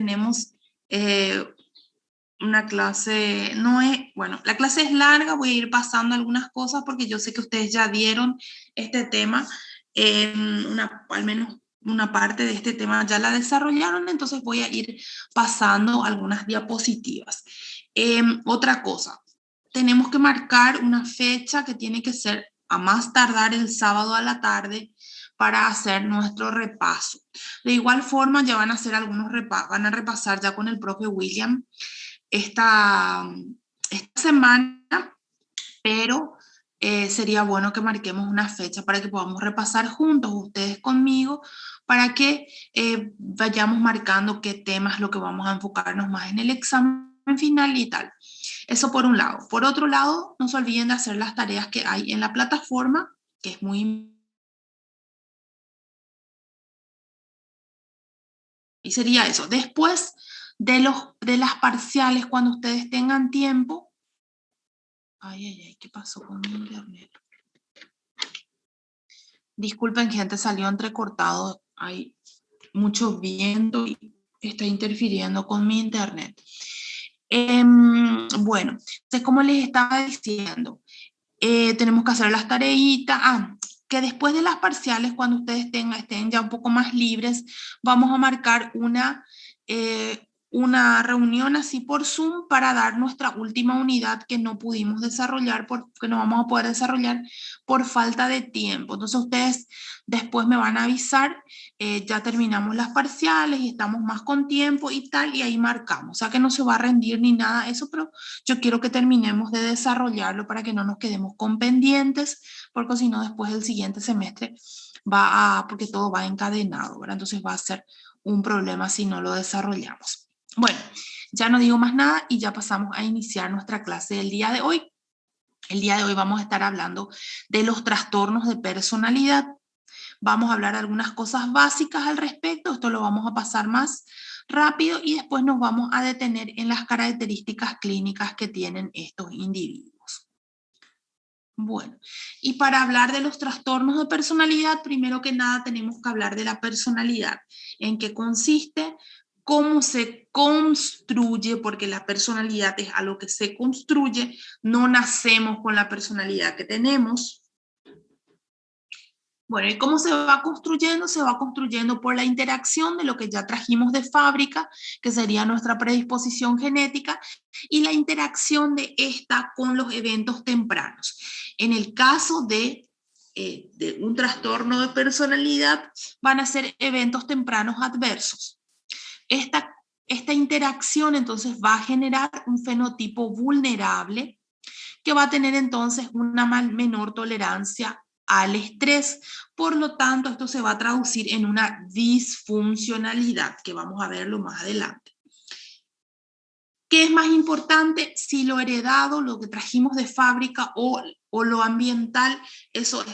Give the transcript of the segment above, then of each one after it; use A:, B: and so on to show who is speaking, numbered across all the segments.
A: tenemos una clase, no es, bueno, la clase es larga, voy a ir pasando algunas cosas porque yo sé que ustedes ya vieron este tema, al menos una parte de este tema ya la desarrollaron, entonces voy a ir pasando algunas diapositivas. Otra cosa, tenemos que marcar una fecha que tiene que ser a más tardar el sábado a la tarde para hacer nuestro repaso. De igual forma, ya van a hacer van a repasar ya con el profe William esta semana, pero sería bueno que marquemos una fecha para que podamos repasar juntos, ustedes conmigo, para que vayamos marcando qué temas es lo que vamos a enfocarnos más en el examen final y tal. Eso por un lado. Por otro lado, no se olviden de hacer las tareas que hay en la plataforma, que es muy importante. Y sería eso. Después de las parciales, cuando ustedes tengan tiempo. Ay, ¿qué pasó con mi internet? Disculpen, gente, salió entrecortado. Hay mucho viento y está interfiriendo con mi internet. Bueno, entonces, como les estaba diciendo, tenemos que hacer las tareitas. Que después de las parciales, cuando ustedes estén ya un poco más libres, vamos a marcar una reunión así por Zoom para dar nuestra última unidad que no pudimos desarrollar, que no vamos a poder desarrollar por falta de tiempo. Entonces ustedes después me van a avisar, ya terminamos las parciales y estamos más con tiempo y tal, y ahí marcamos. O sea que no se va a rendir ni nada eso, pero yo quiero que terminemos de desarrollarlo para que no nos quedemos con pendientes, porque si no después el siguiente semestre porque todo va encadenado, ¿verdad? Entonces va a ser un problema si no lo desarrollamos. Bueno, ya no digo más nada y ya pasamos a iniciar nuestra clase del día de hoy. El día de hoy vamos a estar hablando de los trastornos de personalidad. Vamos a hablar algunas cosas básicas al respecto, esto lo vamos a pasar más rápido y después nos vamos a detener en las características clínicas que tienen estos individuos. Bueno, y para hablar de los trastornos de personalidad, primero que nada tenemos que hablar de la personalidad, en qué consiste, cómo se construye, porque la personalidad es algo que se construye, no nacemos con la personalidad que tenemos. Bueno, ¿y cómo se va construyendo? Se va construyendo por la interacción de lo que ya trajimos de fábrica, que sería nuestra predisposición genética, y la interacción de esta con los eventos tempranos. En el caso de un trastorno de personalidad, van a ser eventos tempranos adversos. Esta interacción entonces va a generar un fenotipo vulnerable que va a tener entonces una menor tolerancia al estrés. Por lo tanto, esto se va a traducir en una disfuncionalidad, que vamos a verlo más adelante. ¿Qué es más importante? Si lo heredado, lo que trajimos de fábrica o lo ambiental, eso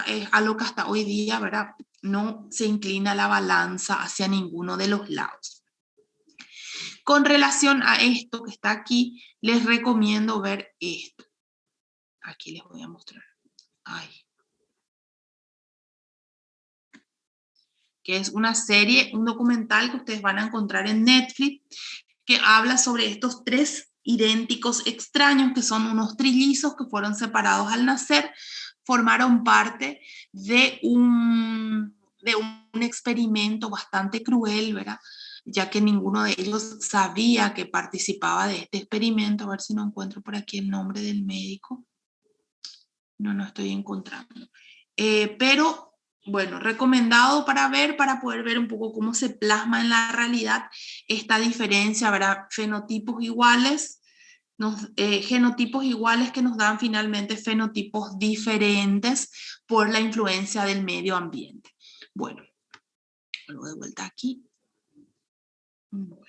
A: es algo que hasta hoy día, ¿verdad? No se inclina la balanza hacia ninguno de los lados. Con relación a esto que está aquí, les recomiendo ver esto. Aquí les voy a mostrar. Que es una serie, un documental que ustedes van a encontrar en Netflix, que habla sobre estos tres idénticos extraños, que son unos trillizos que fueron separados al nacer, formaron parte de un experimento bastante cruel, ¿verdad? Ya que ninguno de ellos sabía que participaba de este experimento. A ver si no encuentro por aquí el nombre del médico. No estoy encontrando. Pero bueno, recomendado para poder ver un poco cómo se plasma en la realidad esta diferencia, ¿verdad? Genotipos iguales que nos dan finalmente fenotipos diferentes por la influencia del medio ambiente. Bueno, vuelvo de vuelta aquí. Bueno.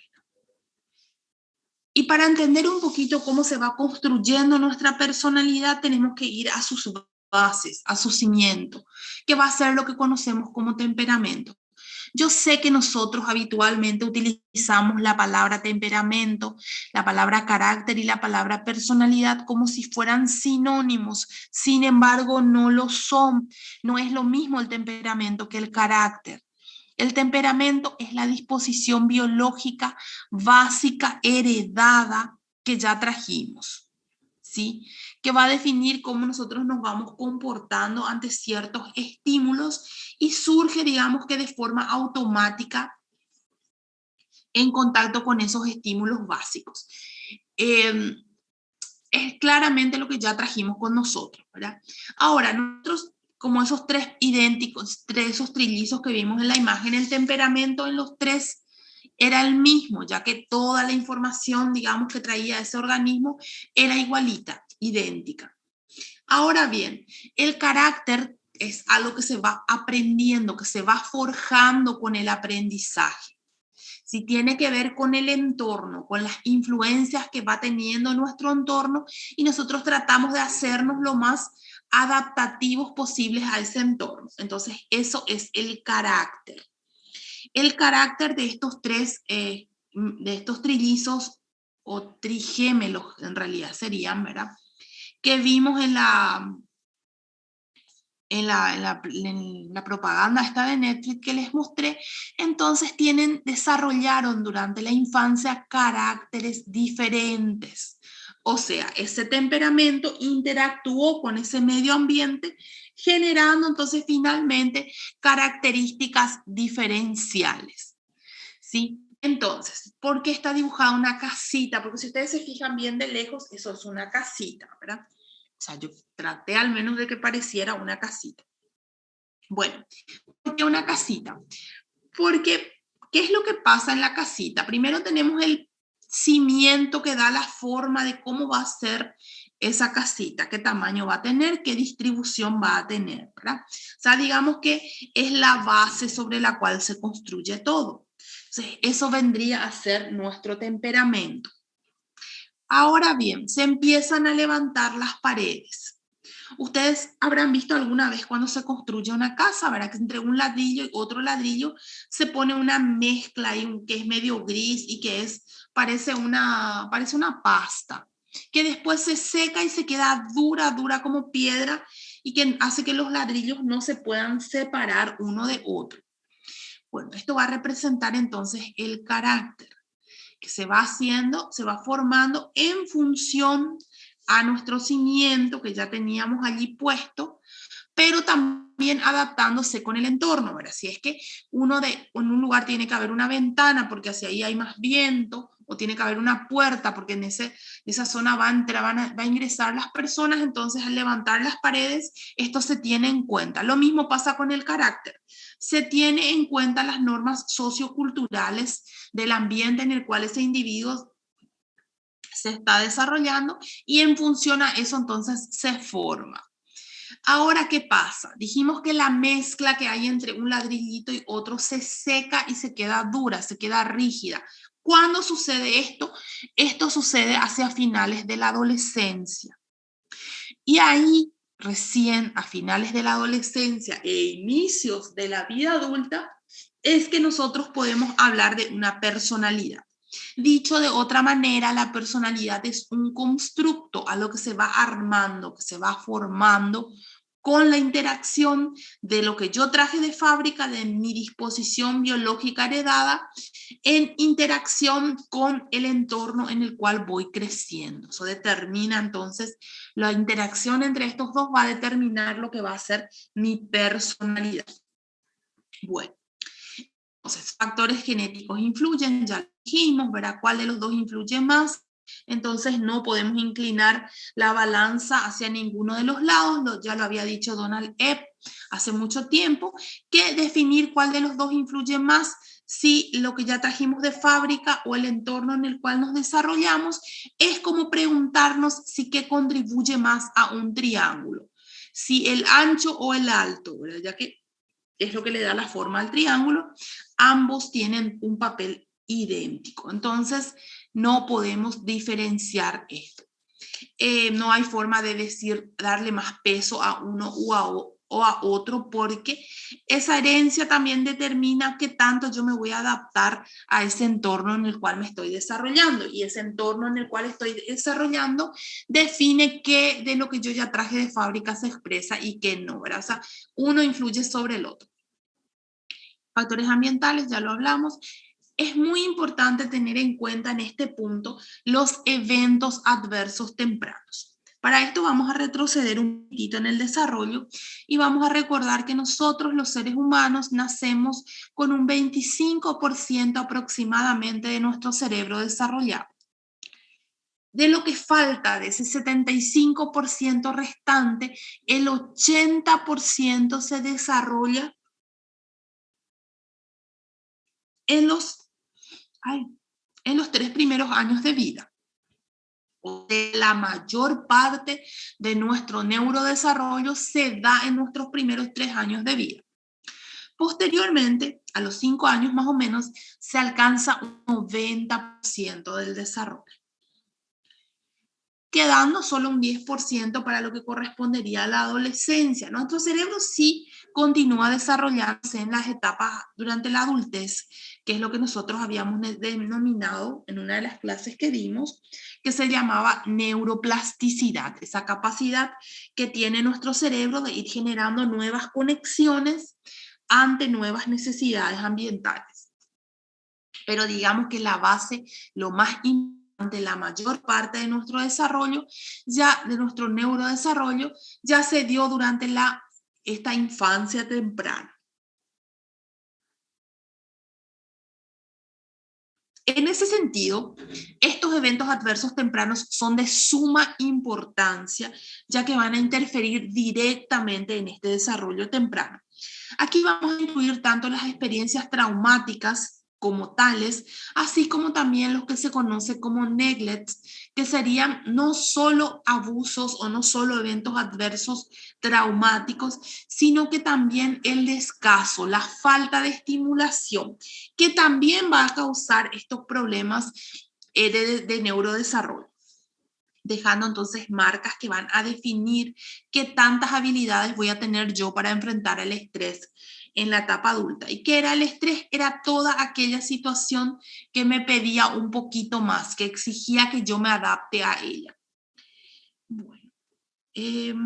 A: Y para entender un poquito cómo se va construyendo nuestra personalidad, tenemos que ir a sus bases, a su cimiento, que va a ser lo que conocemos como temperamento. Yo sé que nosotros habitualmente utilizamos la palabra temperamento, la palabra carácter y la palabra personalidad como si fueran sinónimos. Sin embargo, no lo son. No es lo mismo el temperamento que el carácter. El temperamento es la disposición biológica básica heredada que ya trajimos, ¿sí? Que va a definir cómo nosotros nos vamos comportando ante ciertos estímulos y surge, digamos que de forma automática en contacto con esos estímulos básicos. Es claramente lo que ya trajimos con nosotros, ¿verdad? Ahora, nosotros, como esos tres idénticos, esos trillizos que vimos en la imagen, el temperamento en los tres era el mismo, ya que toda la información, digamos, que traía ese organismo era igualita, idéntica. Ahora bien, el carácter es algo que se va aprendiendo, que se va forjando con el aprendizaje. Si tiene que ver con el entorno, con las influencias que va teniendo nuestro entorno y nosotros tratamos de hacernos lo más adaptativos posibles a ese entorno. Entonces, eso es el carácter. El carácter de estos de estos trillizos o trigémelos en realidad serían, ¿verdad? Que vimos en la propaganda esta de Netflix que les mostré, entonces desarrollaron durante la infancia caracteres diferentes. O sea, ese temperamento interactuó con ese medio ambiente, generando entonces finalmente características diferenciales. ¿Sí? Entonces, ¿por qué está dibujada una casita? Porque si ustedes se fijan bien de lejos, eso es una casita, ¿verdad? O sea, yo traté al menos de que pareciera una casita. Bueno, ¿por qué una casita? Porque, ¿qué es lo que pasa en la casita? Primero tenemos el cimiento que da la forma de cómo va a ser esa casita, qué tamaño va a tener, qué distribución va a tener, ¿verdad? O sea, digamos que es la base sobre la cual se construye todo. Entonces, eso vendría a ser nuestro temperamento. Ahora bien, se empiezan a levantar las paredes. Ustedes habrán visto alguna vez cuando se construye una casa, ¿verdad? Que entre un ladrillo y otro ladrillo se pone una mezcla ahí que es medio gris y que parece una pasta, que después se seca y se queda dura, dura como piedra y que hace que los ladrillos no se puedan separar uno de otro. Bueno, esto va a representar entonces el carácter que se va haciendo, se va formando en función a nuestro cimiento que ya teníamos allí puesto, pero también adaptándose con el entorno, ¿verdad? Si es que en un lugar tiene que haber una ventana porque hacia ahí hay más viento, o tiene que haber una puerta porque en esa zona va a ingresar las personas, entonces al levantar las paredes, esto se tiene en cuenta. Lo mismo pasa con el carácter. Se tiene en cuenta las normas socioculturales del ambiente en el cual ese individuo se está desarrollando y en función a eso entonces se forma. Ahora, ¿qué pasa? Dijimos que la mezcla que hay entre un ladrillito y otro se seca y se queda dura, se queda rígida. ¿Cuándo sucede esto? Esto sucede hacia finales de la adolescencia. Y ahí, recién a finales de la adolescencia e inicios de la vida adulta, es que nosotros podemos hablar de una personalidad. Dicho de otra manera, la personalidad es un constructo a lo que se va armando, que se va formando con la interacción de lo que yo traje de fábrica, de mi disposición biológica heredada, en interacción con el entorno en el cual voy creciendo. Eso determina entonces, la interacción entre estos dos va a determinar lo que va a ser mi personalidad. Bueno. Entonces, factores genéticos influyen, ya dijimos, ¿verdad? ¿Cuál de los dos influye más? Entonces, no podemos inclinar la balanza hacia ninguno de los lados, ya lo había dicho Donald Epp hace mucho tiempo, que definir cuál de los dos influye más, si lo que ya trajimos de fábrica o el entorno en el cual nos desarrollamos, es como preguntarnos si qué contribuye más a un triángulo, si el ancho o el alto, ¿verdad? Ya que es lo que le da la forma al triángulo, ambos tienen un papel idéntico. Entonces, no podemos diferenciar esto. No hay forma de darle más peso a uno o a otro, porque esa herencia también determina qué tanto yo me voy a adaptar a ese entorno en el cual me estoy desarrollando. Y ese entorno en el cual estoy desarrollando define qué de lo que yo ya traje de fábrica se expresa y qué no, ¿verdad? O sea, uno influye sobre el otro. Factores ambientales, ya lo hablamos. Es muy importante tener en cuenta en este punto los eventos adversos tempranos. Para esto vamos a retroceder un poquito en el desarrollo y vamos a recordar que nosotros los seres humanos nacemos con un 25% aproximadamente de nuestro cerebro desarrollado. De lo que falta, de ese 75% restante, el 80% se desarrolla en los 3 primeros años de vida. De la mayor parte de nuestro neurodesarrollo se da en nuestros primeros 3 años de vida. Posteriormente, a los 5 años más o menos, se alcanza un 90% del desarrollo, quedando solo un 10% para lo que correspondería a la adolescencia. Nuestro cerebro sí continúa desarrollándose en las etapas durante la adultez, que es lo que nosotros habíamos denominado en una de las clases que dimos, que se llamaba neuroplasticidad, esa capacidad que tiene nuestro cerebro de ir generando nuevas conexiones ante nuevas necesidades ambientales. Pero digamos que la base, lo más importante, la mayor parte de nuestro desarrollo, ya de nuestro neurodesarrollo, ya se dio durante esta infancia temprana. En ese sentido, estos eventos adversos tempranos son de suma importancia, ya que van a interferir directamente en este desarrollo temprano. Aquí vamos a incluir tanto las experiencias traumáticas como tales, así como también los que se conoce como neglects, que serían no solo abusos o no solo eventos adversos traumáticos, sino que también el descaso, la falta de estimulación, que también va a causar estos problemas de neurodesarrollo, dejando entonces marcas que van a definir qué tantas habilidades voy a tener yo para enfrentar el estrés en la etapa adulta. ¿Y qué era el estrés? Era toda aquella situación que me pedía un poquito más, que exigía que yo me adapte a ella. Bueno, esto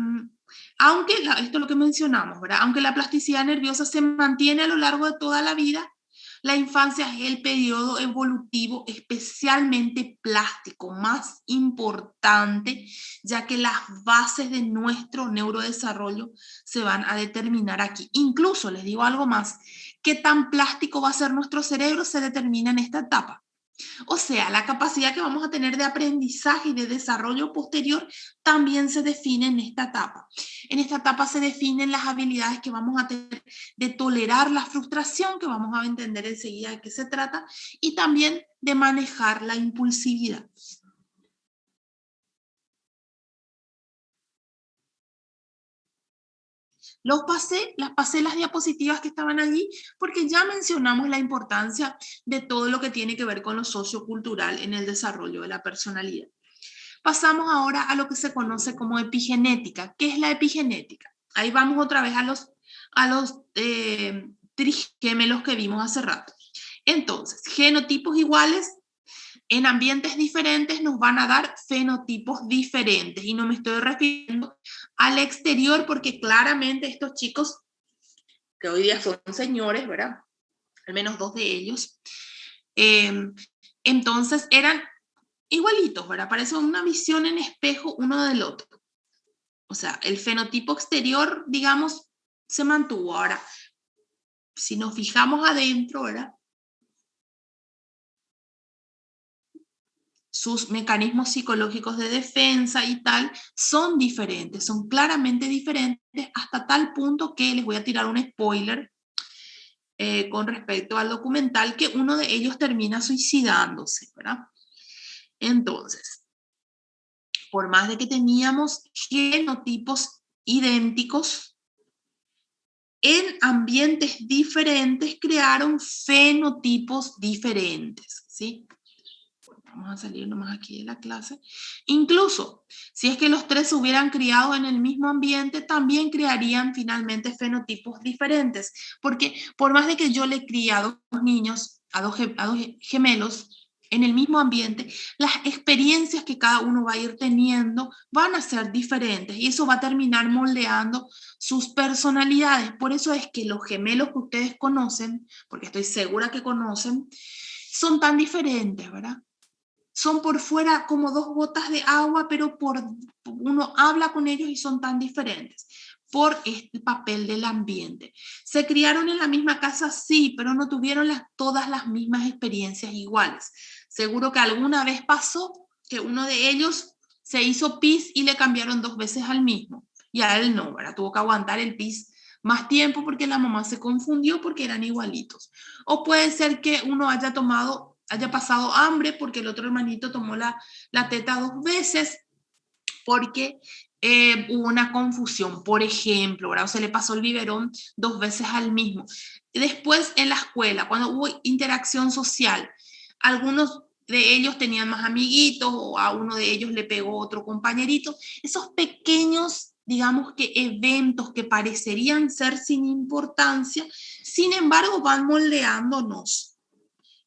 A: es lo que mencionamos, ¿verdad? Aunque la plasticidad nerviosa se mantiene a lo largo de toda la vida, la infancia es el periodo evolutivo especialmente plástico más importante, ya que las bases de nuestro neurodesarrollo se van a determinar aquí. Incluso, les digo algo más, qué tan plástico va a ser nuestro cerebro se determina en esta etapa. O sea, la capacidad que vamos a tener de aprendizaje y de desarrollo posterior también se define en esta etapa. En esta etapa se definen las habilidades que vamos a tener de tolerar la frustración, que vamos a entender enseguida de qué se trata, y también de manejar la impulsividad. Pasé las diapositivas que estaban allí porque ya mencionamos la importancia de todo lo que tiene que ver con lo sociocultural en el desarrollo de la personalidad. Pasamos ahora a lo que se conoce como epigenética. ¿Qué es la epigenética? Ahí vamos otra vez a los trigémelos que vimos hace rato. Entonces, genotipos iguales en ambientes diferentes nos van a dar fenotipos diferentes. Y no me estoy refiriendo al exterior porque claramente estos chicos, que hoy día son señores, ¿verdad? Al menos 2 de ellos, entonces eran igualitos, ¿verdad? Parece una visión en espejo uno del otro. O sea, el fenotipo exterior, digamos, se mantuvo. Ahora, si nos fijamos adentro, ¿verdad? Sus mecanismos psicológicos de defensa y tal son diferentes, son claramente diferentes hasta tal punto que les voy a tirar un spoiler con respecto al documental, que uno de ellos termina suicidándose, ¿verdad? Entonces, por más de que teníamos genotipos idénticos, en ambientes diferentes crearon fenotipos diferentes, ¿sí? Vamos a salir nomás aquí de la clase. Incluso, si es que los 3 se hubieran criado en el mismo ambiente, también crearían finalmente fenotipos diferentes, porque por más de que yo le críe a 2 niños, a dos gemelos, en el mismo ambiente, las experiencias que cada uno va a ir teniendo van a ser diferentes y eso va a terminar moldeando sus personalidades. Por eso es que los gemelos que ustedes conocen, porque estoy segura que conocen, son tan diferentes, ¿verdad? Son por fuera como dos gotas de agua, pero uno habla con ellos y son tan diferentes por este papel del ambiente. ¿Se criaron en la misma casa? Sí, pero no tuvieron todas las mismas experiencias iguales. Seguro que alguna vez pasó que uno de ellos se hizo pis y le cambiaron 2 veces al mismo. Y a él no, ¿verdad? Tuvo que aguantar el pis más tiempo porque la mamá se confundió porque eran igualitos. O puede ser que uno haya pasado hambre porque el otro hermanito tomó la teta 2 veces porque hubo una confusión, por ejemplo, ¿verdad? O se le pasó el biberón 2 veces al mismo. Después en la escuela, cuando hubo interacción social, algunos de ellos tenían más amiguitos o a uno de ellos le pegó otro compañerito. Esos pequeños, digamos que eventos que parecerían ser sin importancia, sin embargo van moldeándonos.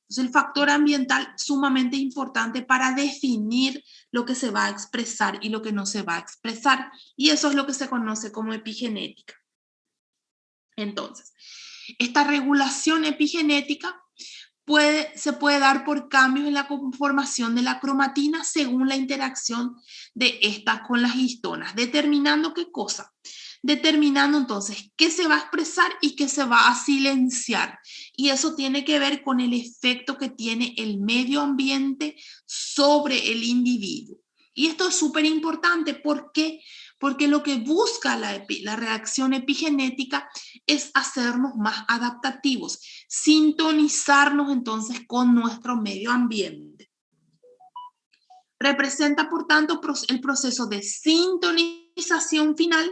A: Entonces, el factor ambiental es sumamente importante para definir lo que se va a expresar y lo que no se va a expresar. Y eso es lo que se conoce como epigenética. Entonces, esta regulación epigenética se puede dar por cambios en la conformación de la cromatina según la interacción de estas con las histonas, determinando qué cosa. Determinando entonces qué se va a expresar y qué se va a silenciar. Y eso tiene que ver con el efecto que tiene el medio ambiente sobre el individuo. Y esto es súper importante. ¿Por qué? Porque lo que busca la reacción epigenética es hacernos más adaptativos, sintonizarnos entonces con nuestro medio ambiente. Representa, por tanto, el proceso de sintonización final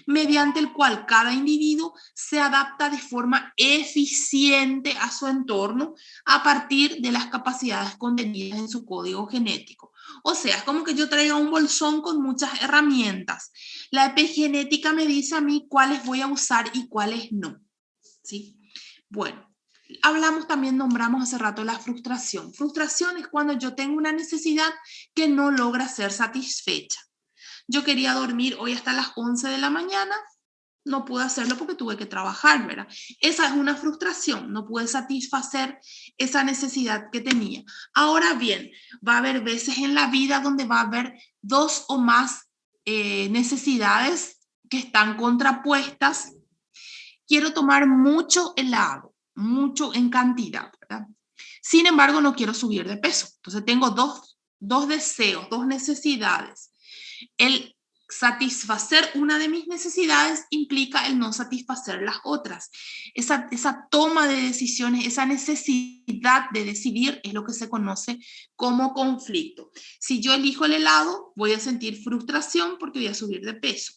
A: mediante el cual cada individuo se adapta de forma eficiente a su entorno a partir de las capacidades contenidas en su código genético. O sea, es como que yo traiga un bolsón con muchas herramientas. La epigenética me dice a mí cuáles voy a usar y cuáles no. ¿Sí? Bueno, nombramos hace rato la frustración. Frustración es cuando yo tengo una necesidad que no logra ser satisfecha. Yo quería dormir hoy hasta las 11 de la mañana, no pude hacerlo porque tuve que trabajar, ¿verdad? Esa es una frustración, no pude satisfacer esa necesidad que tenía. Ahora bien, va a haber veces en la vida donde va a haber 2 o más necesidades que están contrapuestas. Quiero tomar mucho helado, mucho en cantidad, ¿verdad? Sin embargo, no quiero subir de peso. Entonces tengo dos deseos, 2 necesidades. El satisfacer una de mis necesidades implica el no satisfacer las otras. Esa toma de decisiones, esa necesidad de decidir es lo que se conoce como conflicto. Si yo elijo el helado, voy a sentir frustración porque voy a subir de peso.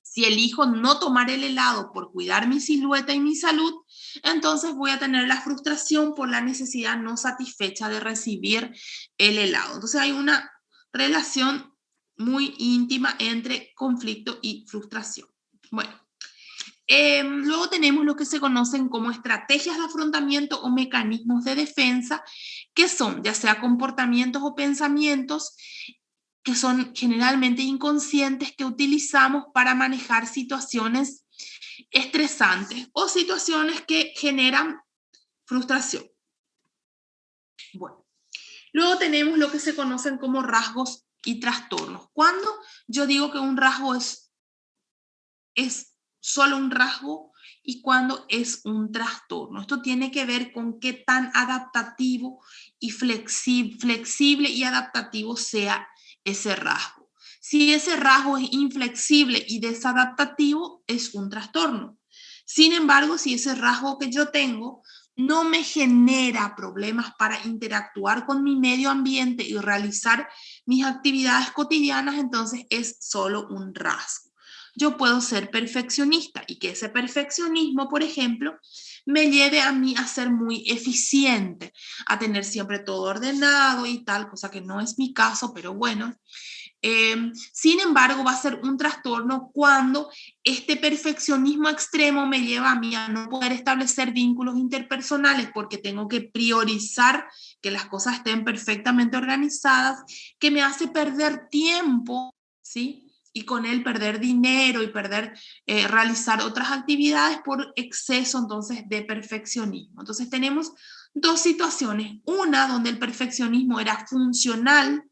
A: Si elijo no tomar el helado por cuidar mi silueta y mi salud, entonces voy a tener la frustración por la necesidad no satisfecha de recibir el helado. Entonces hay una relación muy íntima entre conflicto y frustración. Bueno, luego tenemos lo que se conocen como estrategias de afrontamiento o mecanismos de defensa, que son ya sea comportamientos o pensamientos que son generalmente inconscientes que utilizamos para manejar situaciones estresantes o situaciones que generan frustración. Bueno, luego tenemos lo que se conocen como rasgos y trastornos. Cuando yo digo que un rasgo es solo un rasgo y cuando es un trastorno. Esto tiene que ver con qué tan adaptativo y flexible y adaptativo sea ese rasgo. Si ese rasgo es inflexible y desadaptativo, es un trastorno. Sin embargo, si ese rasgo que yo tengo no me genera problemas para interactuar con mi medio ambiente y realizar mis actividades cotidianas, entonces es solo un rasgo. Yo puedo ser perfeccionista y que ese perfeccionismo, por ejemplo, me lleve a mí a ser muy eficiente, a tener siempre todo ordenado y tal, cosa que no es mi caso, pero bueno. Sin embargo, va a ser un trastorno cuando este perfeccionismo extremo me lleva a mí a no poder establecer vínculos interpersonales porque tengo que priorizar que las cosas estén perfectamente organizadas, que me hace perder tiempo, ¿sí? Y con él perder dinero y realizar otras actividades por exceso entonces de perfeccionismo. Entonces tenemos dos situaciones, una donde el perfeccionismo era funcional,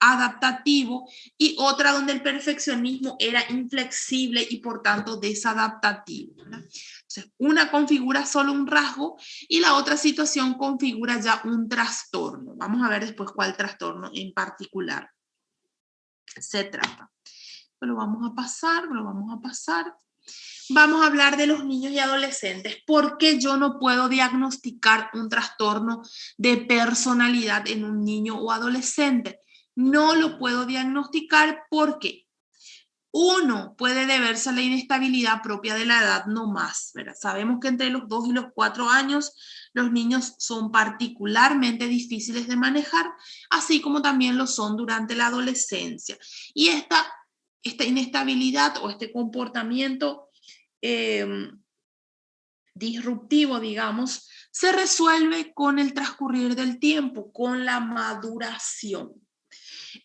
A: adaptativo, y otra donde el perfeccionismo era inflexible y por tanto desadaptativo, ¿verdad? Entonces, una configura solo un rasgo y la otra situación configura ya un trastorno. Vamos a ver después cuál trastorno en particular se trata. Lo vamos a pasar. Vamos a hablar de los niños y adolescentes. ¿Por qué yo no puedo diagnosticar un trastorno de personalidad en un niño o adolescente? No lo puedo diagnosticar porque uno puede deberse a la inestabilidad propia de la edad no más, ¿verdad? Sabemos que entre los 2 y los 4 años los niños son particularmente difíciles de manejar, así como también lo son durante la adolescencia. Y esta inestabilidad o este comportamiento disruptivo, digamos, se resuelve con el transcurrir del tiempo, con la maduración.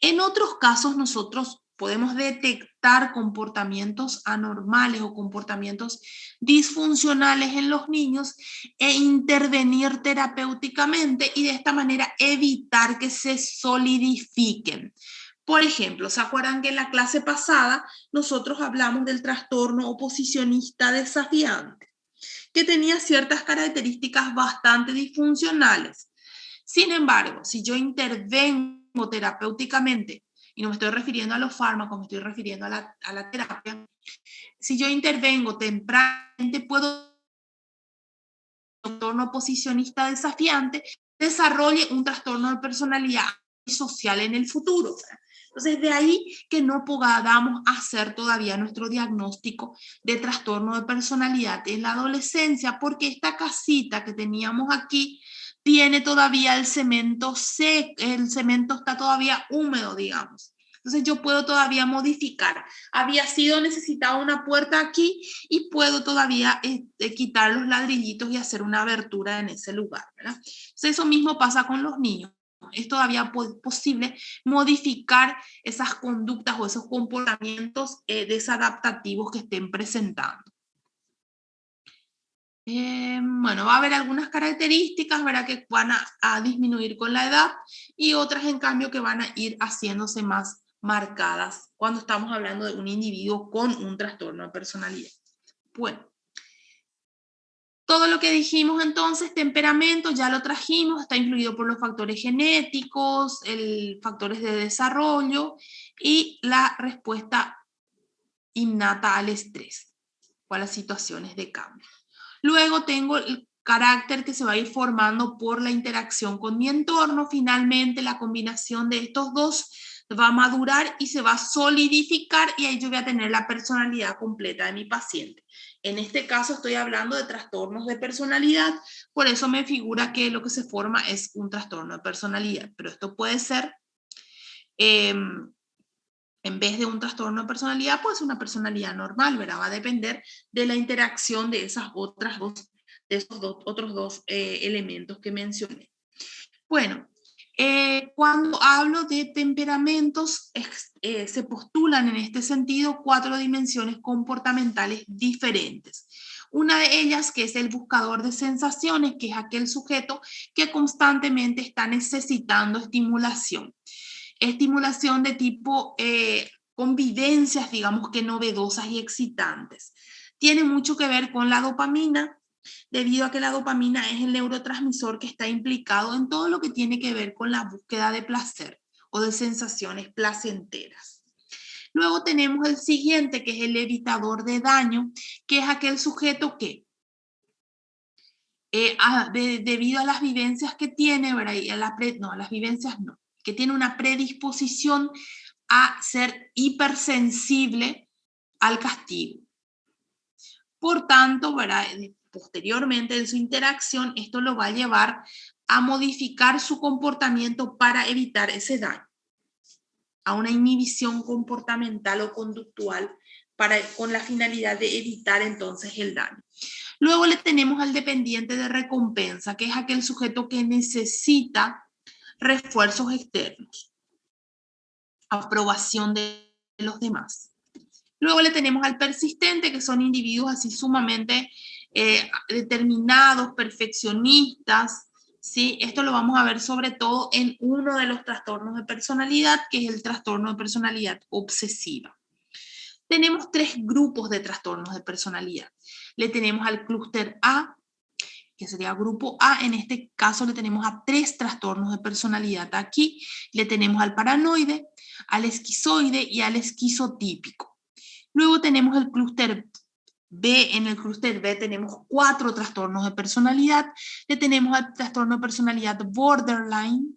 A: En otros casos, nosotros podemos detectar comportamientos anormales o comportamientos disfuncionales en los niños e intervenir terapéuticamente y de esta manera evitar que se solidifiquen. Por ejemplo, ¿se acuerdan que en la clase pasada nosotros hablamos del trastorno oposicionista desafiante, que tenía ciertas características bastante disfuncionales? Sin embargo, si yo intervengo terapéuticamente, y no me estoy refiriendo a los fármacos, me estoy refiriendo a la terapia, si yo intervengo tempranamente, puedo un trastorno oposicionista desafiante desarrolle un trastorno de personalidad social en el futuro. Entonces, de ahí que no podamos hacer todavía nuestro diagnóstico de trastorno de personalidad en la adolescencia, porque esta casita que teníamos aquí tiene todavía el cemento seco, el cemento está todavía húmedo, digamos. Entonces yo puedo todavía modificar. Había sido necesitada una puerta aquí y puedo todavía quitar los ladrillitos y hacer una abertura en ese lugar, ¿verdad? Entonces eso mismo pasa con los niños. Es todavía posible modificar esas conductas o esos comportamientos desadaptativos que estén presentando. Bueno, va a haber algunas características, ¿verdad?, que van a disminuir con la edad y otras, en cambio, que van a ir haciéndose más marcadas cuando estamos hablando de un individuo con un trastorno de personalidad. Bueno, todo lo que dijimos entonces, temperamento, ya lo trajimos, está influido por los factores genéticos, factores de desarrollo y la respuesta innata al estrés o a las situaciones de cambio. Luego tengo el carácter que se va a ir formando por la interacción con mi entorno. Finalmente, la combinación de estos dos va a madurar y se va a solidificar y ahí yo voy a tener la personalidad completa de mi paciente. En este caso estoy hablando de trastornos de personalidad, por eso me figura que lo que se forma es un trastorno de personalidad, pero esto puede ser, en vez de un trastorno de personalidad, pues una personalidad normal, ¿verdad? Va a depender de la interacción de esas otras dos, de esos otros dos elementos que mencioné. Bueno, cuando hablo de temperamentos, se postulan en este sentido 4 dimensiones comportamentales diferentes. Una de ellas, que es el buscador de sensaciones, que es aquel sujeto que constantemente está necesitando estimulación. Estimulación de tipo convivencias, digamos que novedosas y excitantes. Tiene mucho que ver con la dopamina, debido a que la dopamina es el neurotransmisor que está implicado en todo lo que tiene que ver con la búsqueda de placer o de sensaciones placenteras. Luego tenemos el siguiente, que es el evitador de daño, que es aquel sujeto que, debido a las vivencias que tiene, ¿verdad? Y a las vivencias no, que tiene una predisposición a ser hipersensible al castigo. Por tanto, ¿verdad?, posteriormente en su interacción, esto lo va a llevar a modificar su comportamiento para evitar ese daño, a una inhibición comportamental o conductual con la finalidad de evitar entonces el daño. Luego le tenemos al dependiente de recompensa, que es aquel sujeto que necesita refuerzos externos, aprobación de los demás. Luego le tenemos al persistente, que son individuos así sumamente determinados, perfeccionistas, ¿sí? Esto lo vamos a ver sobre todo en uno de los trastornos de personalidad, que es el trastorno de personalidad obsesiva. Tenemos 3 grupos de trastornos de personalidad. Le tenemos al clúster A, que sería grupo A. En este caso le tenemos a 3 trastornos de personalidad. Aquí le tenemos al paranoide, al esquizoide y al esquizotípico. Luego tenemos el clúster B. En el clúster B tenemos 4 trastornos de personalidad. Le tenemos al trastorno de personalidad borderline,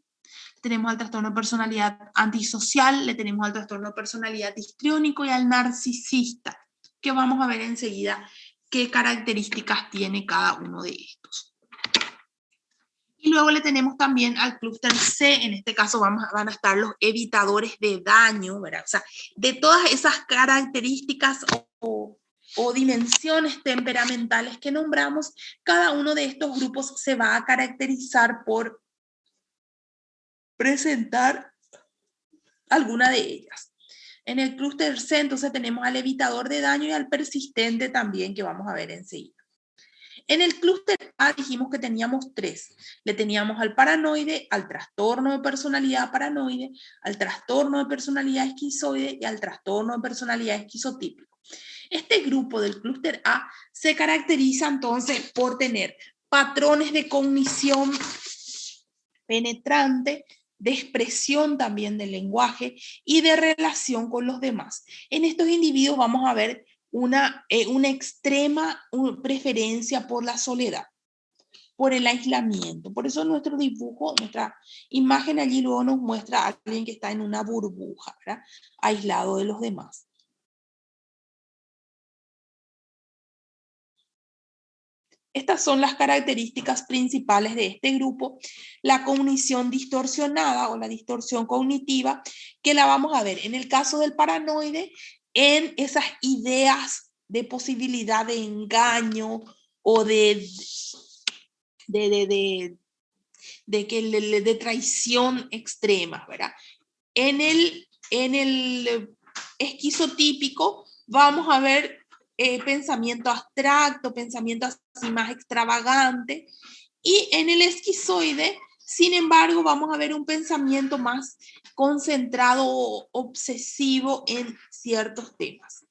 A: tenemos al trastorno de personalidad antisocial, le tenemos al trastorno de personalidad histriónico y al narcisista, que vamos a ver enseguida qué características tiene cada uno de estos. Y luego le tenemos también al clúster C. En este caso van a estar los evitadores de daño, ¿verdad? O sea, de todas esas características o dimensiones temperamentales que nombramos, cada uno de estos grupos se va a caracterizar por presentar alguna de ellas. En el clúster C, entonces, tenemos al evitador de daño y al persistente también, que vamos a ver enseguida. En el clúster A dijimos que teníamos 3. Le teníamos al paranoide, al trastorno de personalidad paranoide, al trastorno de personalidad esquizoide y al trastorno de personalidad esquizotípico. Este grupo del clúster A se caracteriza entonces por tener patrones de cognición penetrante, de expresión también del lenguaje y de relación con los demás. En estos individuos vamos a ver una extrema preferencia por la soledad, por el aislamiento. Por eso nuestro dibujo, nuestra imagen allí luego nos muestra a alguien que está en una burbuja, ¿verdad? Aislado de los demás. Estas son las características principales de este grupo. La cognición distorsionada o la distorsión cognitiva, que la vamos a ver en el caso del paranoide, en esas ideas de posibilidad de engaño o de traición extrema, ¿verdad? En el esquizotípico vamos a ver pensamiento abstracto, pensamiento así más extravagante, y en el esquizoide, sin embargo, vamos a ver un pensamiento más concentrado o obsesivo en ciertos temas,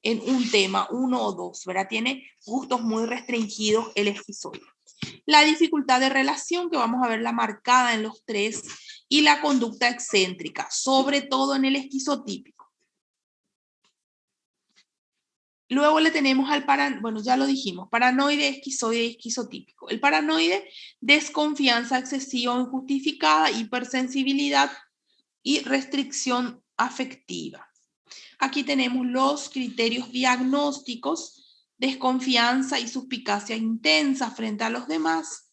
A: en un tema, 1 o 2, ¿verdad? Tiene gustos muy restringidos el esquizoide. La dificultad de relación, que vamos a verla marcada en los 3, y la conducta excéntrica, sobre todo en el esquizotípico. Luego le tenemos al bueno, ya lo dijimos, paranoide, esquizoide y esquizotípico. El paranoide, desconfianza excesiva o injustificada, hipersensibilidad y restricción afectiva. Aquí tenemos los criterios diagnósticos: desconfianza y suspicacia intensa frente a los demás,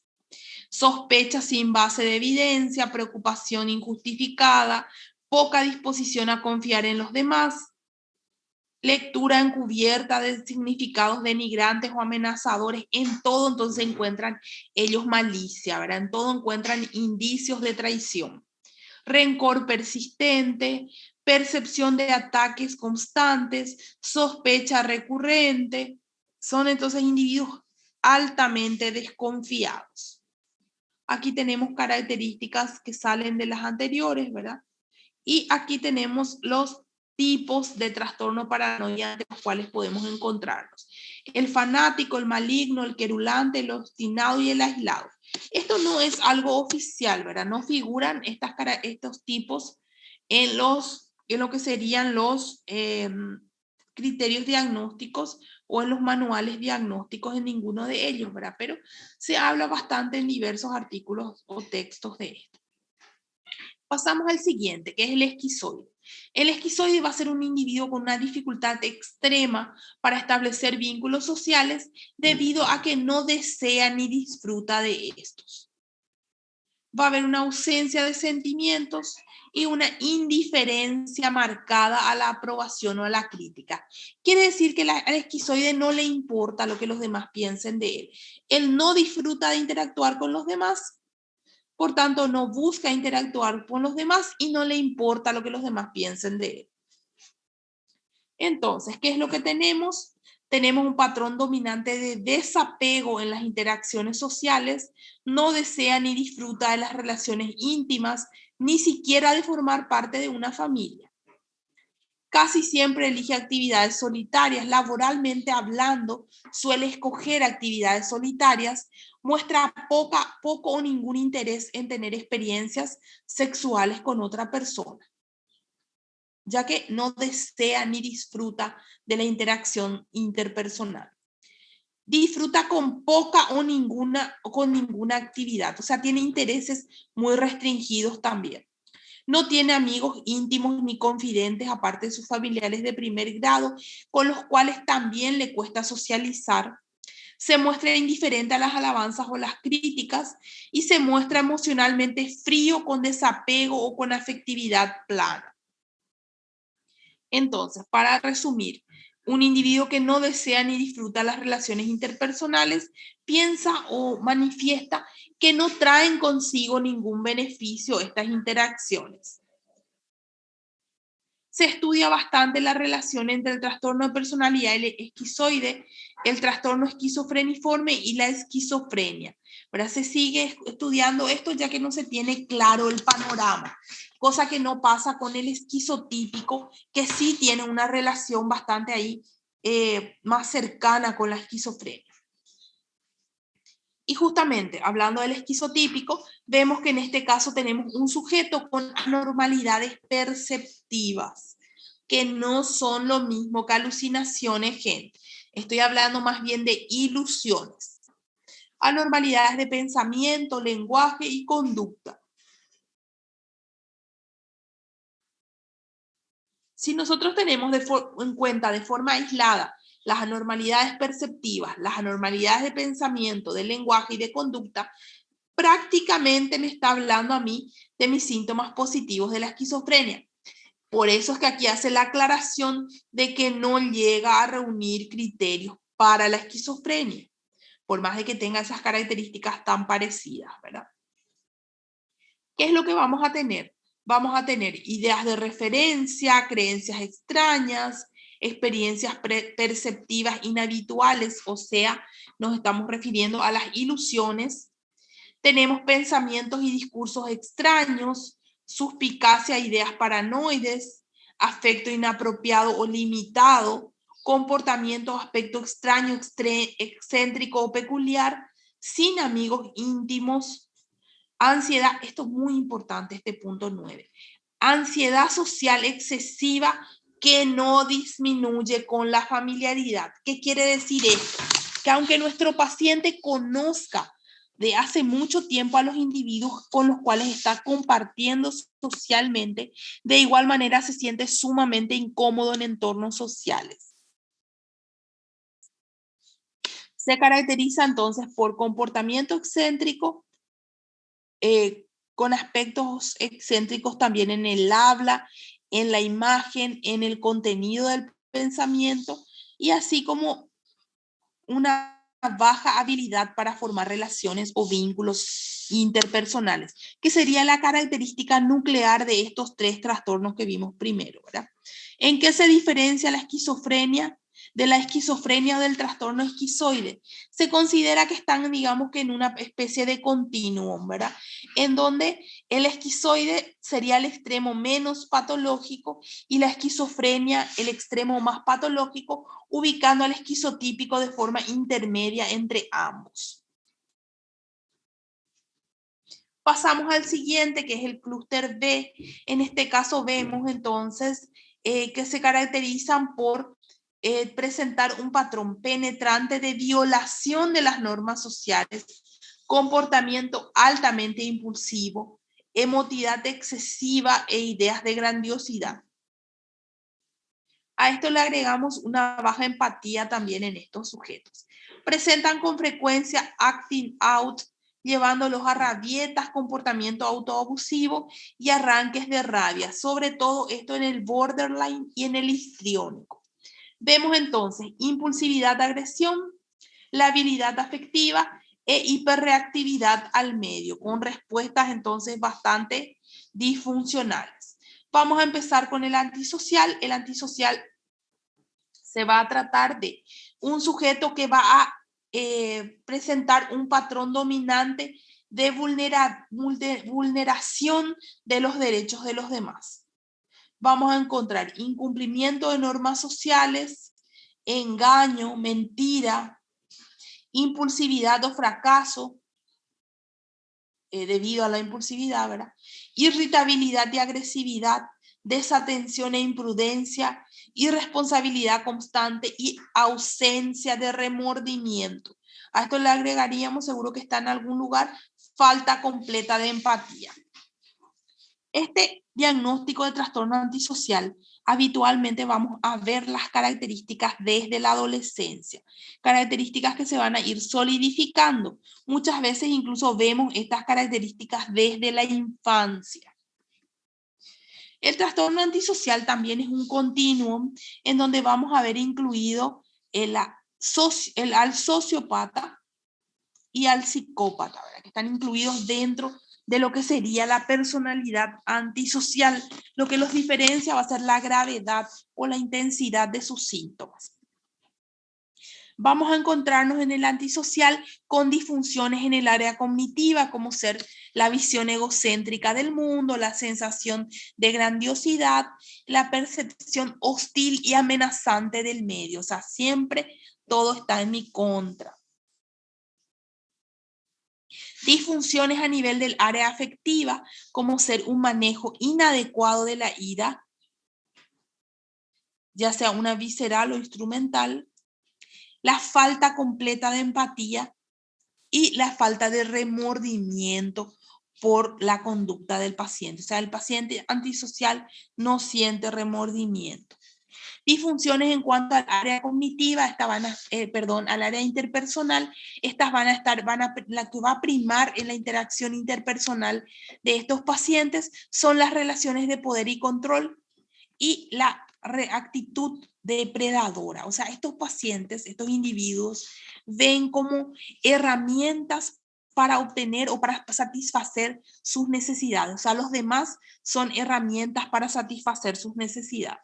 A: sospecha sin base de evidencia, preocupación injustificada, poca disposición a confiar en los demás, lectura encubierta de significados denigrantes o amenazadores. En todo entonces encuentran ellos malicia, ¿verdad? En todo encuentran indicios de traición. Rencor persistente, percepción de ataques constantes, sospecha recurrente. Son entonces individuos altamente desconfiados. Aquí tenemos características que salen de las anteriores, ¿verdad? Y aquí tenemos los tipos de trastorno paranoia de los cuales podemos encontrarlos. El fanático, el maligno, el querulante, el obstinado y el aislado. Esto no es algo oficial, ¿verdad? No figuran estos tipos en lo que serían los criterios diagnósticos o en los manuales diagnósticos en ninguno de ellos, ¿verdad? Pero se habla bastante en diversos artículos o textos de esto. Pasamos al siguiente, que es el esquizoide. El esquizoide va a ser un individuo con una dificultad extrema para establecer vínculos sociales debido a que no desea ni disfruta de estos. Va a haber una ausencia de sentimientos y una indiferencia marcada a la aprobación o a la crítica. Quiere decir que al esquizoide no le importa lo que los demás piensen de él. Él no disfruta de interactuar con los demás, por tanto no busca interactuar con los demás y no le importa lo que los demás piensen de él. Entonces, ¿qué es lo que tenemos? Tenemos un patrón dominante de desapego en las interacciones sociales, no desea ni disfruta de las relaciones íntimas, ni siquiera de formar parte de una familia. Casi siempre elige actividades solitarias, laboralmente hablando, suele escoger actividades solitarias, muestra poco o ningún interés en tener experiencias sexuales con otra persona, ya que no desea ni disfruta de la interacción interpersonal. Disfruta con poca o con ninguna actividad, o sea, tiene intereses muy restringidos también. No tiene amigos íntimos ni confidentes, aparte de sus familiares de primer grado, con los cuales también le cuesta socializar. Se muestra indiferente a las alabanzas o las críticas y se muestra emocionalmente frío, con desapego o con afectividad plana. Entonces, para resumir, un individuo que no desea ni disfruta las relaciones interpersonales piensa o manifiesta que no traen consigo ningún beneficio estas interacciones. Se estudia bastante la relación entre el trastorno de personalidad esquizoide, el trastorno esquizofreniforme y la esquizofrenia. Ahora se sigue estudiando esto ya que no se tiene claro el panorama, cosa que no pasa con el esquizotípico, que sí tiene una relación bastante ahí más cercana con la esquizofrenia. Y justamente, hablando del esquizotípico, vemos que en este caso tenemos un sujeto con anormalidades perceptivas, que no son lo mismo que alucinaciones, gente. Estoy hablando más bien de ilusiones. Anormalidades de pensamiento, lenguaje y conducta. Si nosotros tenemos en cuenta de forma aislada las anormalidades perceptivas, las anormalidades de pensamiento, de lenguaje y de conducta, prácticamente me está hablando a mí de mis síntomas positivos de la esquizofrenia. Por eso es que aquí hace la aclaración de que no llega a reunir criterios para la esquizofrenia, por más de que tenga esas características tan parecidas, ¿verdad? ¿Qué es lo que vamos a tener? Vamos a tener ideas de referencia, creencias extrañas, experiencias perceptivas inhabituales, o sea, nos estamos refiriendo a las ilusiones. Tenemos pensamientos y discursos extraños, suspicacia, ideas paranoides, afecto inapropiado o limitado, comportamiento o aspecto extraño, excéntrico o peculiar, sin amigos íntimos, ansiedad, esto es muy importante, este punto 9, ansiedad social excesiva que no disminuye con la familiaridad. ¿Qué quiere decir esto? Que aunque nuestro paciente conozca de hace mucho tiempo a los individuos con los cuales está compartiendo socialmente, de igual manera se siente sumamente incómodo en entornos sociales. Se caracteriza entonces por comportamiento excéntrico, con aspectos excéntricos también en el habla, en la imagen, en el contenido del pensamiento, y así como una baja habilidad para formar relaciones o vínculos interpersonales, que sería la característica nuclear de estos tres trastornos que vimos primero, ¿verdad? ¿En qué se diferencia la esquizofrenia de la esquizofrenia o del trastorno esquizoide? Se considera que están, digamos, que en una especie de continuum, ¿verdad? En donde el esquizoide sería el extremo menos patológico y la esquizofrenia el extremo más patológico, ubicando al esquizotípico de forma intermedia entre ambos. Pasamos al siguiente, que es el clúster B. En este caso vemos entonces que se caracterizan por presentar un patrón penetrante de violación de las normas sociales, comportamiento altamente impulsivo, emotividad excesiva e ideas de grandiosidad. A esto le agregamos una baja empatía también en estos sujetos. Presentan con frecuencia acting out, llevándolos a rabietas, comportamiento autoabusivo y arranques de rabia, sobre todo esto en el borderline y en el histriónico. Vemos entonces impulsividad, agresión, labilidad afectiva e hiperreactividad al medio, con respuestas entonces bastante disfuncionales. Vamos a empezar con el antisocial. El antisocial se va a tratar de un sujeto que va a presentar un patrón dominante de vulneración de los derechos de los demás. Vamos a encontrar incumplimiento de normas sociales, engaño, mentira, impulsividad o fracaso, debido a la impulsividad, ¿verdad? Irritabilidad y agresividad, desatención e imprudencia, irresponsabilidad constante y ausencia de remordimiento. A esto le agregaríamos, seguro que está en algún lugar, falta completa de empatía. Este diagnóstico de trastorno antisocial, habitualmente vamos a ver las características desde la adolescencia, características que se van a ir solidificando. Muchas veces incluso vemos estas características desde la infancia. El trastorno antisocial también es un continuum en donde vamos a ver incluido al sociópata y al psicópata, ¿verdad? Que están incluidos dentro de lo que sería la personalidad antisocial. Lo que los diferencia va a ser la gravedad o la intensidad de sus síntomas. Vamos a encontrarnos en el antisocial con disfunciones en el área cognitiva, como ser la visión egocéntrica del mundo, la sensación de grandiosidad, la percepción hostil y amenazante del medio. O sea, siempre todo está en mi contra. Disfunciones a nivel del área afectiva, como ser un manejo inadecuado de la ira, ya sea una visceral o instrumental, la falta completa de empatía y la falta de remordimiento por la conducta del paciente. O sea, el paciente antisocial no siente remordimiento. Disfunciones en cuanto al área cognitiva, al área interpersonal, estas la que va a primar en la interacción interpersonal de estos pacientes son las relaciones de poder y control y la actitud depredadora. O sea, estos pacientes, estos individuos, ven como herramientas para obtener o para satisfacer sus necesidades. O sea, los demás son herramientas para satisfacer sus necesidades.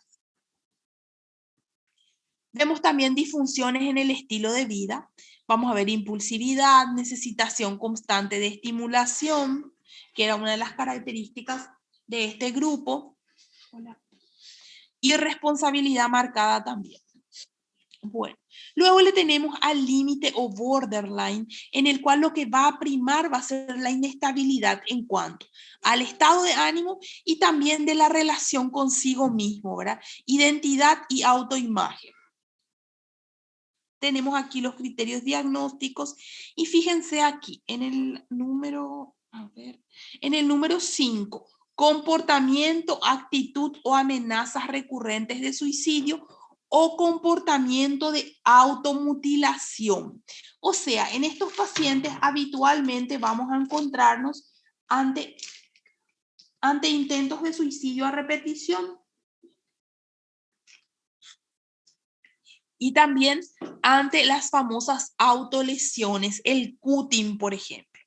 A: Vemos también disfunciones en el estilo de vida. Vamos a ver impulsividad, necesitación constante de estimulación, que era una de las características de este grupo. Irresponsabilidad marcada también. Bueno, luego le tenemos al límite o borderline, en el cual lo que va a primar va a ser la inestabilidad en cuanto al estado de ánimo y también de la relación consigo mismo, ¿verdad? Identidad y autoimagen. Tenemos aquí los criterios diagnósticos y fíjense aquí en el número, en el número 5, comportamiento, actitud o amenazas recurrentes de suicidio o comportamiento de automutilación. O sea, en estos pacientes habitualmente vamos a encontrarnos ante intentos de suicidio a repetición. Y también ante las famosas autolesiones, el cutting, por ejemplo.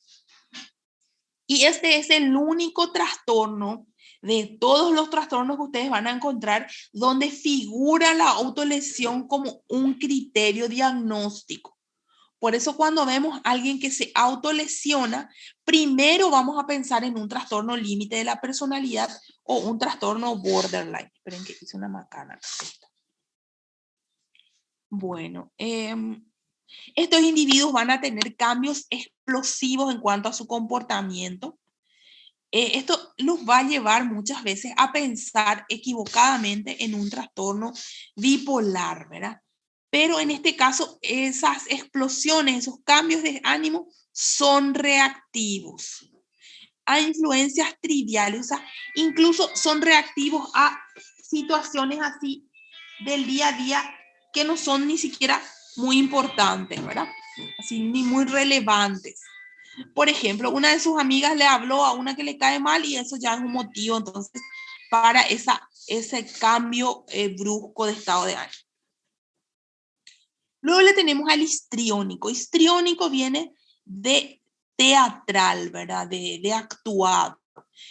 A: Y este es el único trastorno de todos los trastornos que ustedes van a encontrar donde figura la autolesión como un criterio diagnóstico. Por eso cuando vemos a alguien que se autolesiona, primero vamos a pensar en un trastorno límite de la personalidad o un trastorno borderline. Esperen que hice una macana. Bueno, estos individuos van a tener cambios explosivos en cuanto a su comportamiento. Esto nos va a llevar muchas veces a pensar equivocadamente en un trastorno bipolar, ¿verdad? Pero en este caso, esas explosiones, esos cambios de ánimo son reactivos a influencias triviales, o sea, incluso son reactivos a situaciones así del día a día que no son ni siquiera muy importantes, ¿verdad? Así, ni muy relevantes. Por ejemplo, una de sus amigas le habló a una que le cae mal y eso ya es un motivo, entonces, para ese cambio brusco de estado de ánimo. Luego le tenemos al histriónico. Histriónico viene de teatral, ¿verdad? De actuado.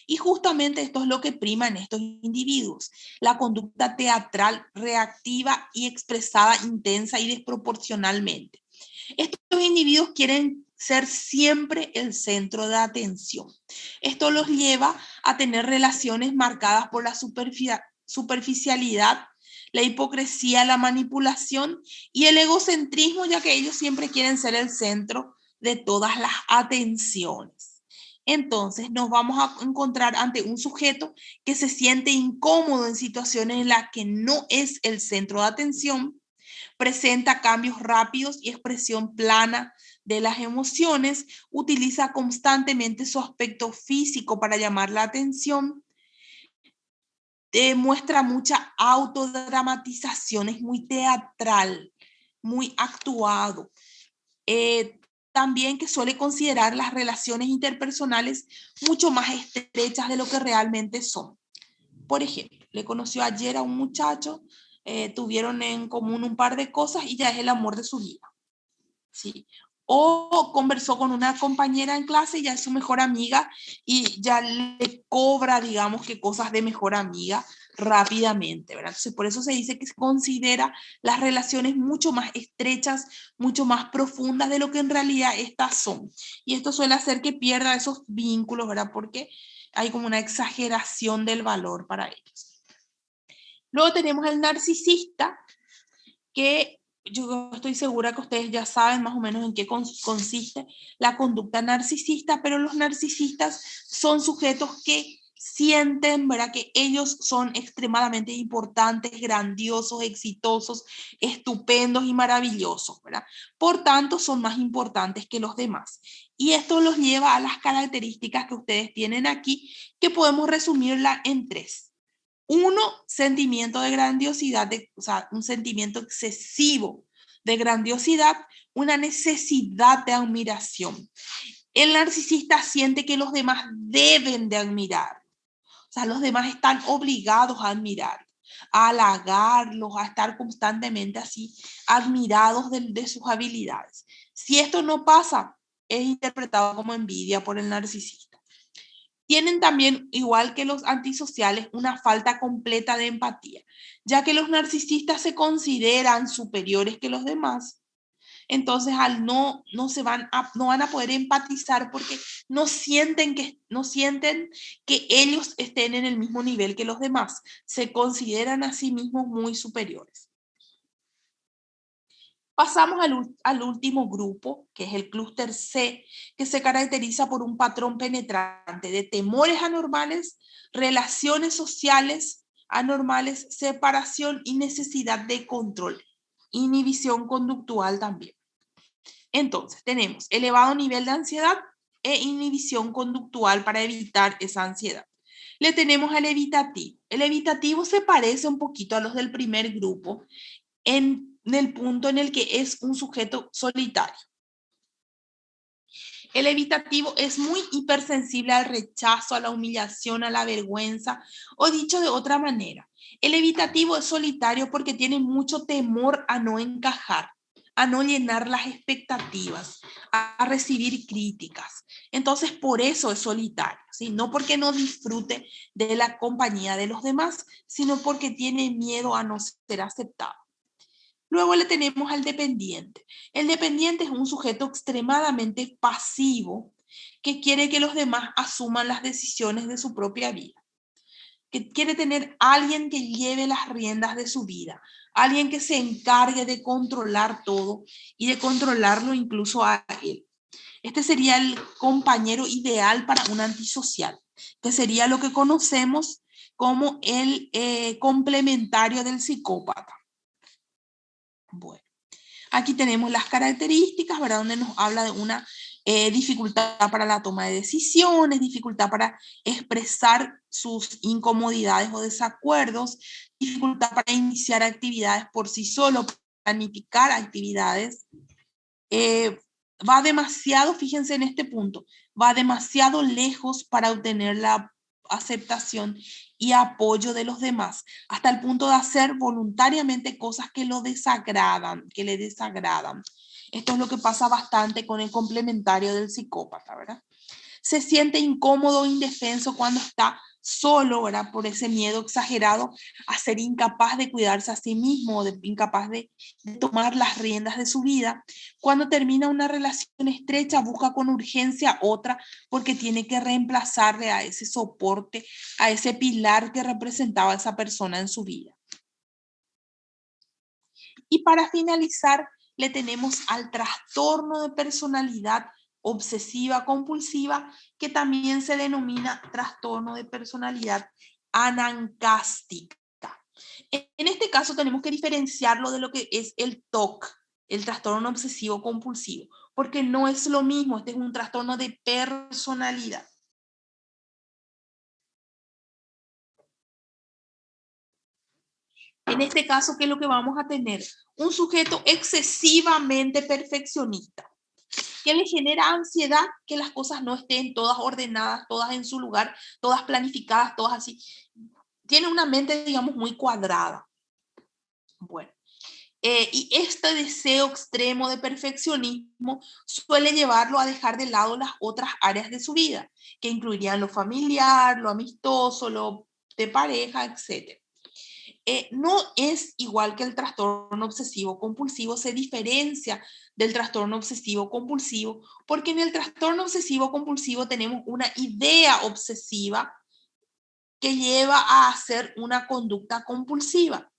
A: Y justamente esto es lo que prima en estos individuos. La conducta teatral, reactiva y expresada intensa y desproporcionalmente. Estos individuos quieren ser siempre el centro de atención. Esto los lleva a tener relaciones marcadas por la superficialidad, la hipocresía, la manipulación y el egocentrismo, ya que ellos siempre quieren ser el centro de todas las atenciones. Entonces nos vamos a encontrar ante un sujeto que se siente incómodo en situaciones en las que no es el centro de atención, presenta cambios rápidos y expresión plana de las emociones, utiliza constantemente su aspecto físico para llamar la atención, muestra mucha autodramatización, es muy teatral, muy actuado. También que suele considerar las relaciones interpersonales mucho más estrechas de lo que realmente son. Por ejemplo, le conoció ayer a un muchacho, tuvieron en común un par de cosas y ya es el amor de su vida. ¿Sí? O conversó con una compañera en clase y ya es su mejor amiga y ya le cobra, digamos, que cosas de mejor amiga rápidamente, ¿verdad? Entonces, por eso se dice que se considera las relaciones mucho más estrechas, mucho más profundas de lo que en realidad estas son. Y esto suele hacer que pierda esos vínculos, ¿verdad? Porque hay como una exageración del valor para ellos. Luego tenemos el narcisista, que yo estoy segura que ustedes ya saben más o menos en qué consiste la conducta narcisista, pero los narcisistas son sujetos que sienten, ¿verdad?, que ellos son extremadamente importantes, grandiosos, exitosos, estupendos y maravillosos, ¿verdad? Por tanto, son más importantes que los demás. Y esto los lleva a las características que ustedes tienen aquí, que podemos resumirla en 3. Uno, sentimiento de grandiosidad, o sea, un sentimiento excesivo de grandiosidad, una necesidad de admiración. El narcisista siente que los demás deben de admirar. O sea, los demás están obligados a admirar, a halagarlos, a estar constantemente así, admirados de sus habilidades. Si esto no pasa, es interpretado como envidia por el narcisista. Tienen también, igual que los antisociales, una falta completa de empatía, ya que los narcisistas se consideran superiores que los demás. Entonces, al no van a poder empatizar porque no sienten que ellos estén en el mismo nivel que los demás. Se consideran a sí mismos muy superiores. Pasamos al último grupo, que es el clúster C, que se caracteriza por un patrón penetrante de temores anormales, relaciones sociales anormales, separación y necesidad de control, inhibición conductual también. Entonces, tenemos elevado nivel de ansiedad e inhibición conductual para evitar esa ansiedad. Le tenemos al evitativo. El evitativo se parece un poquito a los del primer grupo en el punto en el que es un sujeto solitario. El evitativo es muy hipersensible al rechazo, a la humillación, a la vergüenza, o dicho de otra manera, el evitativo es solitario porque tiene mucho temor a no encajar, a no llenar las expectativas, a recibir críticas. Entonces, por eso es solitario, ¿sí? No porque no disfrute de la compañía de los demás, sino porque tiene miedo a no ser aceptado. Luego le tenemos al dependiente. El dependiente es un sujeto extremadamente pasivo que quiere que los demás asuman las decisiones de su propia vida, que quiere tener a alguien que lleve las riendas de su vida, alguien que se encargue de controlar todo y de controlarlo incluso a él. Este sería el compañero ideal para un antisocial, que sería lo que conocemos como el complementario del psicópata. Bueno, aquí tenemos las características, ¿verdad? Donde nos habla de una dificultad para la toma de decisiones, dificultad para expresar sus incomodidades o desacuerdos, dificultad para iniciar actividades por sí solo, planificar actividades, va demasiado, fíjense en este punto, va demasiado lejos para obtener la aceptación y apoyo de los demás, hasta el punto de hacer voluntariamente cosas que lo desagradan, que le desagradan. Esto es lo que pasa bastante con el complementario del psicópata, ¿verdad? Se siente incómodo o indefenso cuando está solo, ¿verdad? Por ese miedo exagerado a ser incapaz de cuidarse a sí mismo, incapaz de tomar las riendas de su vida. Cuando termina una relación estrecha, busca con urgencia otra porque tiene que reemplazarle a ese soporte, a ese pilar que representaba a esa persona en su vida. Y para finalizar, le tenemos al trastorno de personalidad obsesiva compulsiva, que también se denomina trastorno de personalidad anancástica. En este caso tenemos que diferenciarlo de lo que es el TOC, el trastorno obsesivo compulsivo, porque no es lo mismo, este es un trastorno de personalidad. En este caso, ¿qué es lo que vamos a tener? Un sujeto excesivamente perfeccionista, que le genera ansiedad que las cosas no estén todas ordenadas, todas en su lugar, todas planificadas, todas así. Tiene una mente, digamos, muy cuadrada. Bueno, y este deseo extremo de perfeccionismo suele llevarlo a dejar de lado las otras áreas de su vida, que incluirían lo familiar, lo amistoso, lo de pareja, etc. No es igual que el trastorno obsesivo compulsivo, se diferencia del trastorno obsesivo compulsivo, porque en el trastorno obsesivo compulsivo tenemos una idea obsesiva que lleva a hacer una conducta compulsiva,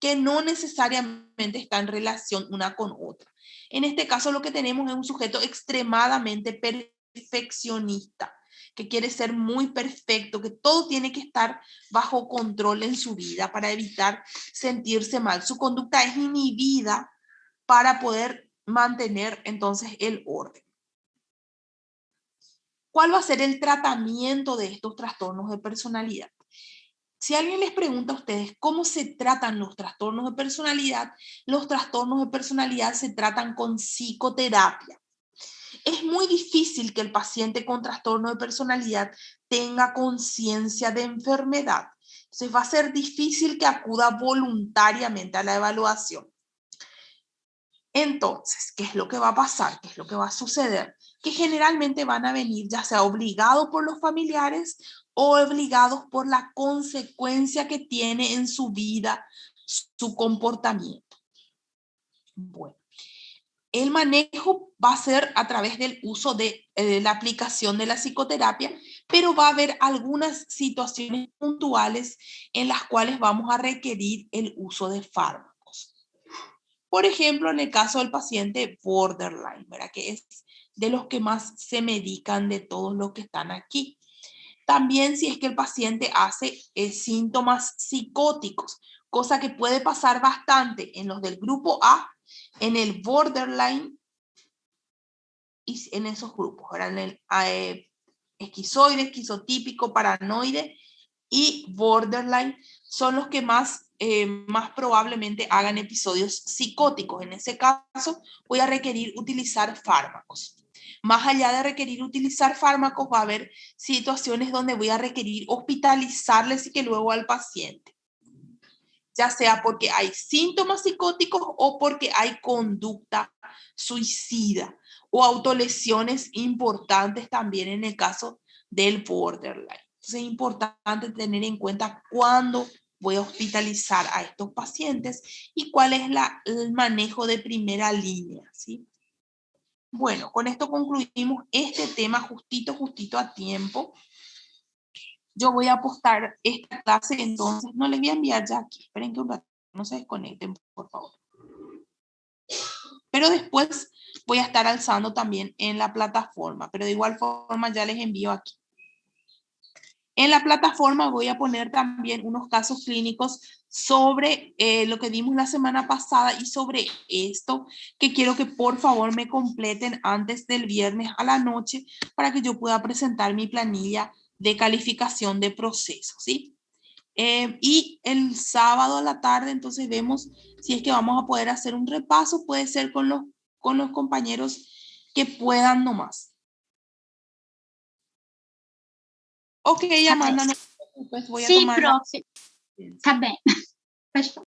A: que no necesariamente está en relación una con otra. En este caso lo que tenemos es un sujeto extremadamente perfeccionista, que quiere ser muy perfecto, que todo tiene que estar bajo control en su vida para evitar sentirse mal. Su conducta es inhibida para poder mantener entonces el orden. ¿Cuál va a ser el tratamiento de estos trastornos de personalidad? Si alguien les pregunta a ustedes cómo se tratan los trastornos de personalidad se tratan con psicoterapia. Es muy difícil que el paciente con trastorno de personalidad tenga conciencia de enfermedad. Entonces va a ser difícil que acuda voluntariamente a la evaluación. Entonces, ¿qué es lo que va a pasar? ¿Qué es lo que va a suceder? Que generalmente van a venir ya sea obligados por los familiares o obligados por la consecuencia que tiene en su vida su comportamiento. Bueno, el manejo va a ser a través del uso de la aplicación de la psicoterapia, pero va a haber algunas situaciones puntuales en las cuales vamos a requerir el uso de fármacos. Por ejemplo, en el caso del paciente borderline, ¿verdad? Que es de los que más se medican de todos los que están aquí. También si es que el paciente hace síntomas psicóticos, cosa que puede pasar bastante en los del grupo A, en el borderline y en esos grupos, ¿verdad? En el esquizoide, esquizotípico, paranoide y borderline son los que más probablemente hagan episodios psicóticos. En ese caso, voy a requerir utilizar fármacos. Más allá de requerir utilizar fármacos, va a haber situaciones donde voy a requerir hospitalizarles y que luego al paciente, ya sea porque hay síntomas psicóticos o porque hay conducta suicida o autolesiones importantes también en el caso del borderline. Entonces es importante tener en cuenta cuándo voy a hospitalizar a estos pacientes y cuál es el manejo de primera línea, ¿sí? Bueno, con esto concluimos este tema justito a tiempo. Yo voy a postar esta clase, entonces no les voy a enviar ya aquí. Esperen que un rato no se desconecten, por favor. Pero después voy a estar alzando también en la plataforma, pero de igual forma ya les envío aquí. En la plataforma voy a poner también unos casos clínicos sobre lo que vimos la semana pasada y sobre esto, que quiero que por favor me completen antes del viernes a la noche para que yo pueda presentar mi planilla de calificación de proceso, ¿sí? Y el sábado a la tarde, entonces vemos si es que vamos a poder hacer un repaso, puede ser con los compañeros que puedan nomás. Ok, Amanda, no te preocupes, voy a
B: Sim,
A: tomar la...
B: prof. Tá bem. Pode falar.